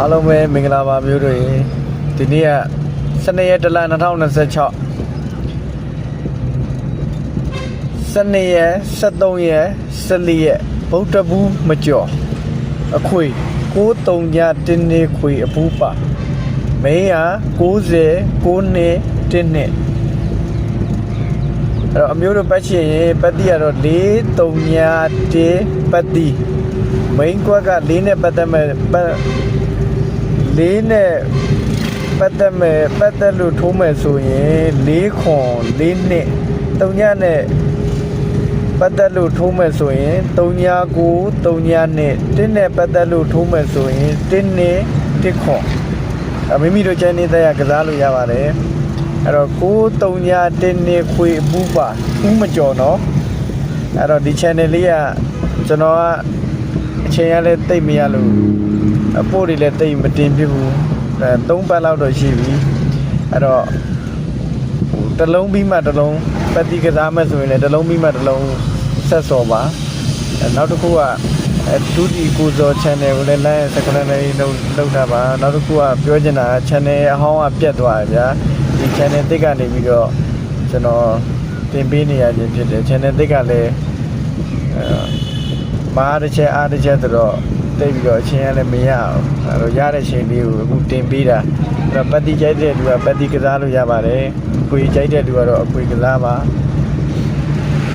အားလုံးပဲမင်္ဂလာပါမျိုးတွေဒီနေ့က12ရက်တလ2026 12ရက်13ရက်14ရက်ဗုဒ္ဓဘူးမကျော်အခွေ93ညတင်းနေခွေအပူပါမင်းက90နှစ်တင်းနှစ်အဲ့တော့အမျိုးတို့ပတ်ချင်ရင်ပတ်တိကတော့43ညတင်းပတ်တိမိန်ကွက်က4နဲ့ပတ်သက်မဲ့4နဲ့ပတ်သက်လို့ထိုးမယ်ဆိုရင်4ခွန်4နှစ်3ညနဲ့ပတ်သက်လို့ထိုးမယ်ဆိုရင်3ည9 3ညနဲ့1နဲ့ပတ်သက်လို့ထိုးမယ်ဆိုရင်1နှစ်1ခွန်မိမိတို့ကျန်နေတဲ့ကစားလို့ရပါတယ်အဲ့တော့9 3ည1နှစ်ခွေအပူပါဥမကျော်နော်အဲ့တော့ဒီ channel လေးကကျွန်တော်ကအချိန်ရလဲတိတ်မရလို့အပို့တွေလည်းတိတ်မတင်ပြဘူး3ပတ်လောက်တော့ရှိပြီအဲ့တော့တစ်လုံးပြီးမှတစ်လုံးပတ်တိကစားမယ်ဆိုရင်လည်းတစ်လုံးပြီးမှတစ်လုံးဆက်စော်ပါနောက်တစ်ခုကဒုတိကိုစော channel ကိုလည်း like subscribe လုပ်ထားပါနောက်တစ်ခုကပြောချင်တာ channel အဟောင်းကပြတ်သွားတယ်ဗျာဒီ channel တစ်ကနေပြီးတော့ကျွန်တော်တင်ပေးနေရခြင်းဖြစ်တယ် channel တစ်ကလည်းမားတစ်ချက်အားတစ်ချက်ဆိုတော့တိတ်ပြီးတော့အချင်းရလည်းမရအောင်အဲ့တော့ရတဲ့ချိန်လေးကိုအခုတင်ပေးတာအဲ့တော့ပတ်တိကြိုက်တဲ့လူကပတ်တိကစားလို့ရပါတယ်အခွေကြိုက်တဲ့လူကတော့အခွေကစားပါ